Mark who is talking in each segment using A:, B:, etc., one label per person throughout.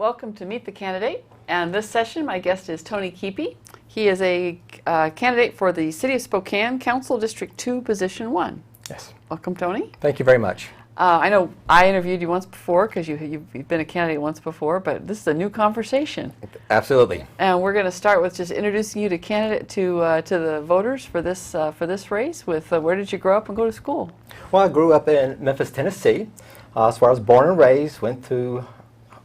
A: Welcome to Meet the Candidate. And this session, my guest is Tony Kiepe. He is a candidate for the City of Spokane Council District 2, Position 1.
B: Yes.
A: Welcome, Tony.
B: Thank you very much.
A: I know I interviewed you once before because you've been a candidate once before, but this is a new conversation.
B: Absolutely.
A: And we're going to start with just introducing you to the voters for this race. With where did you grow up and go to school?
B: Well, I grew up in Memphis, Tennessee. That's where I was born and raised. Went to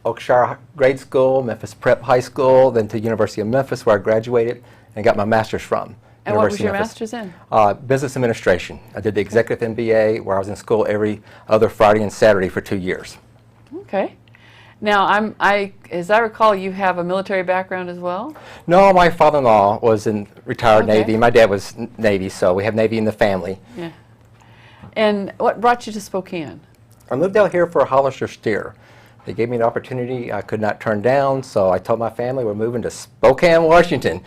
B: Oakshire Grade School, Memphis Prep High School, then to University of Memphis, where I graduated and got my master's from.
A: And what was your master's in?
B: Business administration. I did the executive MBA, where I was in school every other Friday and Saturday for 2 years.
A: Okay. Now, as I recall, you have a military background as well?
B: No, my father-in-law was in retired
A: Okay.
B: Navy. My dad was Navy, so we have Navy in the family.
A: Yeah. And what brought you to Spokane?
B: I moved out here for a Hollister steer. They gave me an opportunity I could not turn down, so I told my family we're moving to Spokane, Washington.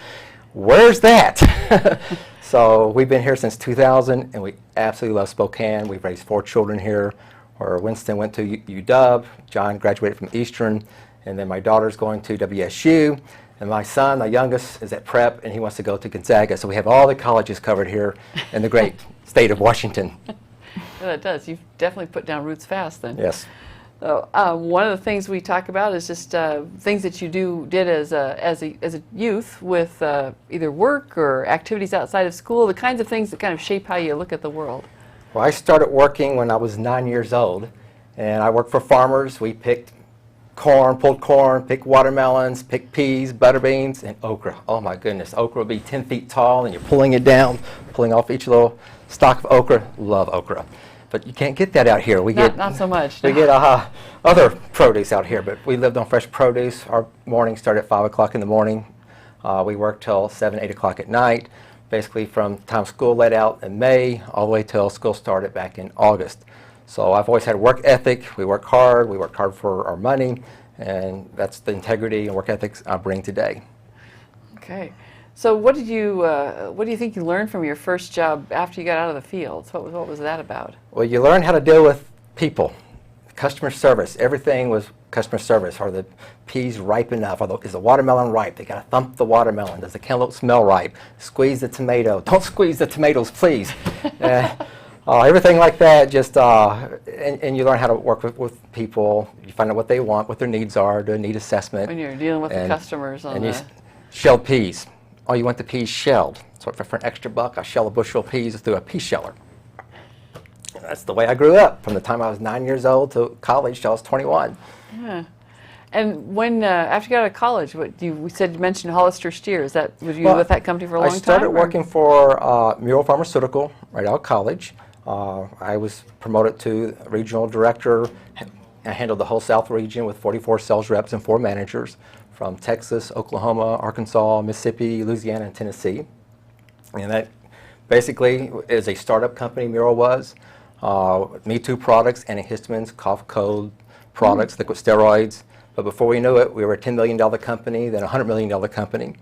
B: Where's that? So we've been here since 2000, and we absolutely love Spokane. We've raised 4 children here. Where Winston went to UW, John graduated from Eastern, and then my daughter's going to WSU, and my son, my youngest, is at Prep, and he wants to go to Gonzaga. So we have all the colleges covered here in the great state of Washington.
A: Well, it does. You've definitely put down roots fast then.
B: Yes.
A: So, one of the things we talk about is just things that you did as a youth with either work or activities outside of school, the kinds of things that kind of shape how you look at the world.
B: Well, I started working when I was 9 years old, and I worked for farmers. We picked corn, pulled corn, picked watermelons, picked peas, butter beans, and okra. Oh my goodness, okra would be 10 feet tall, and you're pulling it down, pulling off each little stalk of okra. Love okra. But you can't get that out here.
A: Not so much.
B: We get other produce out here, but we lived on fresh produce. Our morning started at 5 o'clock in the morning. We worked till 7, 8 o'clock at night, basically from the time school let out in May all the way till school started back in August. So I've always had work ethic. We work hard for our money, and that's the integrity and work ethics I bring today.
A: Okay. So what do you think you learned from your first job after you got out of the fields? What was that about?
B: Well, you learn how to deal with people, customer service. Everything was customer service. Are the peas ripe enough? Is the watermelon ripe? They got to thump the watermelon. Does the cantaloupe smell ripe? Squeeze the tomato. Don't squeeze the tomatoes, please. Everything like that. Just and you learn how to work with people. You find out what they want, what their needs are, do a need assessment.
A: When you're dealing with the customers
B: shelled peas. Oh, you want the peas shelled. So for an extra buck, I shell a bushel of peas through a pea sheller. And that's the way I grew up from the time I was 9 years old to college till I was 21.
A: Yeah. And when after you got out of college, you mentioned Hollister Steer. Was you with that company for a long time?
B: I started working for Mural Pharmaceutical right out of college. I was promoted to regional director. I handled the whole South region with 44 sales reps and 4 managers from Texas, Oklahoma, Arkansas, Mississippi, Louisiana, and Tennessee. And that basically is a startup company, Mural was. Me Too products, antihistamines, cough, cold products, liquid steroids. But before we knew it, we were a $10 million company, then a $100 million company.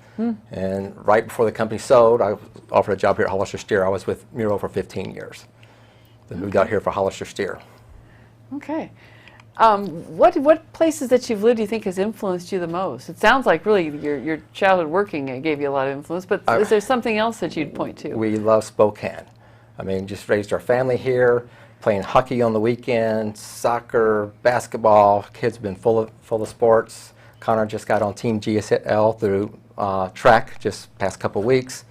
B: And right before the company sold, I was offered a job here at Hollister Steer. I was with Mural for 15 years. Then moved out here for Hollister Steer.
A: Okay. What places that you've lived do you think has influenced you the most? It sounds like really your childhood working gave you a lot of influence, but is there something else that you'd point to?
B: We love Spokane. I mean, just raised our family here, playing hockey on the weekends, soccer, basketball. Kids have been full of sports. Connor just got on Team GSL through track just past couple weeks,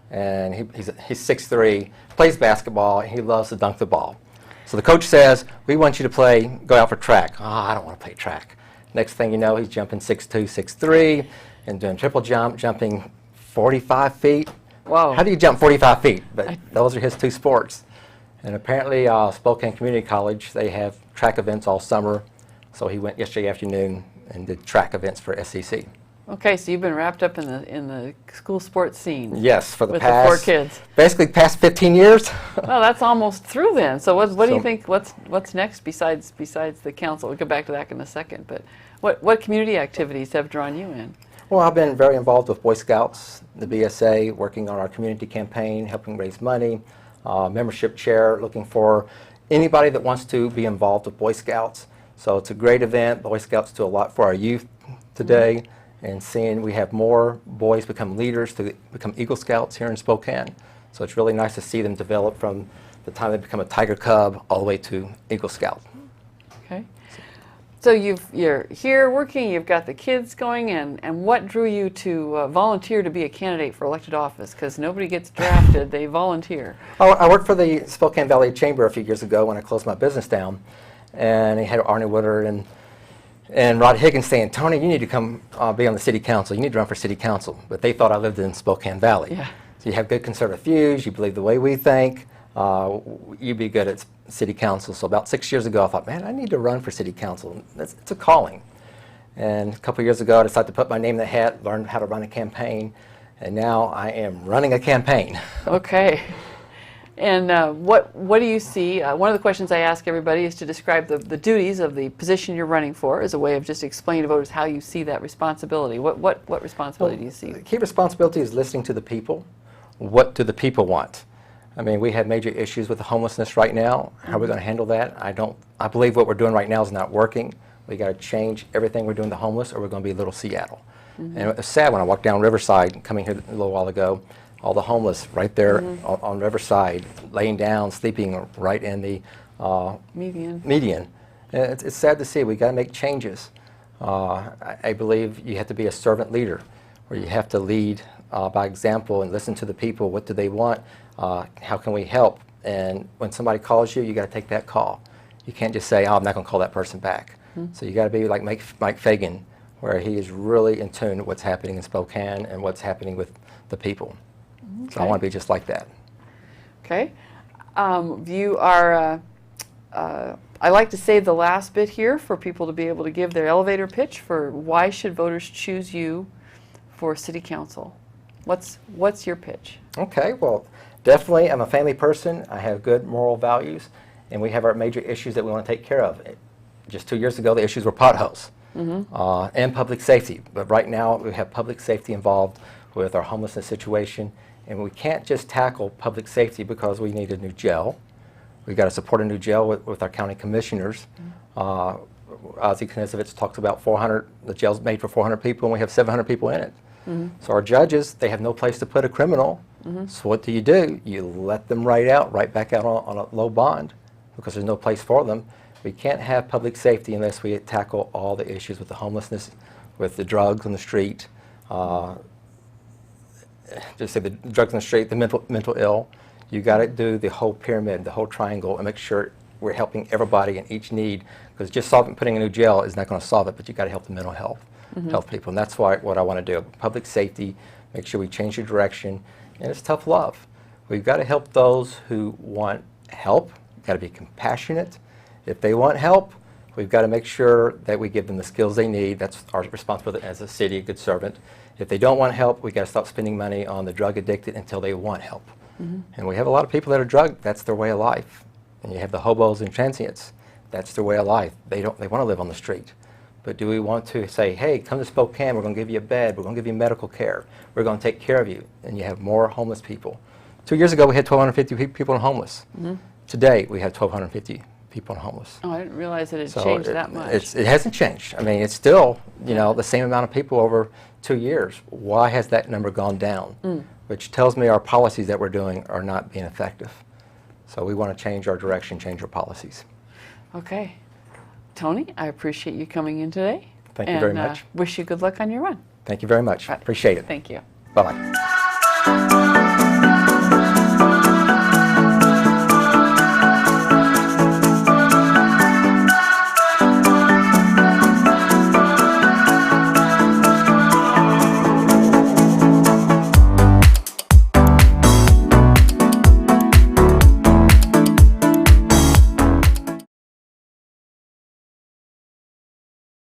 B: and he's 6'3", plays basketball, and he loves to dunk the ball. So the coach says, we want you to go out for track. Oh, I don't want to play track. Next thing you know, he's jumping 6'2", 6'3", and doing triple jump, jumping 45 feet.
A: Wow.
B: How do you jump 45 feet? But those are his 2 sports. And apparently Spokane Community College, they have track events all summer. So he went yesterday afternoon and did track events for SEC.
A: Okay, so you've been wrapped up in the school sports scene.
B: Yes, for
A: the past 4 kids.
B: Basically, past 15 years.
A: Well, that's almost through then. So what do you think? What's next besides the council? We'll get back to that in a second. But what community activities have drawn you in?
B: Well, I've been very involved with Boy Scouts, the BSA, working on our community campaign, helping raise money. Membership chair, looking for anybody that wants to be involved with Boy Scouts. So it's a great event. Boy Scouts do a lot for our youth today, and seeing we have more boys become leaders to become Eagle Scouts here in Spokane. So it's really nice to see them develop from the time they become a Tiger Cub all the way to Eagle Scout.
A: Okay. So you're here working, you've got the kids going, and what drew you to volunteer to be a candidate for elected office? Because nobody gets drafted, they volunteer.
B: Oh, I worked for the Spokane Valley Chamber a few years ago when I closed my business down, and they had Arnie Woodard and Rod Higgins saying, Tony, you need to come be on the city council. You need to run for city council. But they thought I lived in Spokane Valley.
A: Yeah.
B: So you have good conservative views, you believe the way we think, you'd be good at city council. So about 6 years ago, I thought, man, I need to run for city council. It's a calling. And a couple of years ago, I decided to put my name in the hat, learn how to run a campaign, and now I am running a campaign.
A: Okay. And what do you see? One of the questions I ask everybody is to describe the duties of the position you're running for as a way of just explaining to voters how you see that responsibility. What responsibility do you see?
B: The key responsibility is listening to the people. What do the people want? I mean, we have major issues with the homelessness right now. How are we going to handle that? I believe what we're doing right now is not working. We got to change everything we're doing to homeless, or we're going to be Little Seattle. And it was sad when I walked down Riverside, coming here a little while ago, all the homeless right there on Riverside, laying down, sleeping right in the median. And it's sad to see. We got to make changes. I believe you have to be a servant leader, where you have to lead by example and listen to the people. What do they want? How can we help? And when somebody calls you, you got to take that call. You can't just say, "Oh, I'm not going to call that person back." So you got to be like Mike Fagan, where he is really in tune with what's happening in Spokane and what's happening with the people. Okay. So I want to be just like that.
A: Okay. You are, I like to save the last bit here for people to be able to give their elevator pitch for why should voters choose you for city council. What's your pitch?
B: Okay, well, definitely I'm a family person. I have good moral values, and we have our major issues that we want to take care of. Just 2 years ago, the issues were potholes and public safety. But right now, we have public safety involved with our homelessness situation. And we can't just tackle public safety because we need a new jail. We've got to support a new jail with our county commissioners. Ozzie Knisevich talks about 400, the jail's made for 400 people, and we have 700 people in it. So our judges, they have no place to put a criminal. So what do? You let them right back out on a low bond because there's no place for them. We can't have public safety unless we tackle all the issues with the homelessness, with the drugs on the street, just say the drugs on the street, the mental ill. You got to do the whole pyramid, the whole triangle, and make sure we're helping everybody in each need. Because just putting a new jail is not going to solve it, but you got to help the mental health people, and that's what I want to do. Public safety, make sure we change the direction, and it's tough love. We've got to help those who want help. We've got to be compassionate. If they want help, we've got to make sure that we give them the skills they need. That's our responsibility as a city, a good servant. If they don't want help, we've got to stop spending money on the drug addicted until they want help. And we have a lot of people that are drugged. That's their way of life. And you have the hobos and transients. That's their way of life. They want to live on the street. But do we want to say, hey, come to Spokane, we're going to give you a bed, we're going to give you medical care, we're going to take care of you, and you have more homeless people. 2 years ago, we had 1,250 people in homeless. Today, we have 1,250 people in homeless.
A: Oh, I didn't realize that it changed that much.
B: It hasn't changed. I mean, it's still, the same amount of people over 2 years. Why has that number gone down? Which tells me our policies that we're doing are not being effective. So we want to change our direction, change our policies.
A: Okay. Tony, I appreciate you coming in today.
B: Thank you very much.
A: Wish you good luck on your run.
B: Thank you very much. Appreciate it.
A: Thank you.
B: Bye-bye.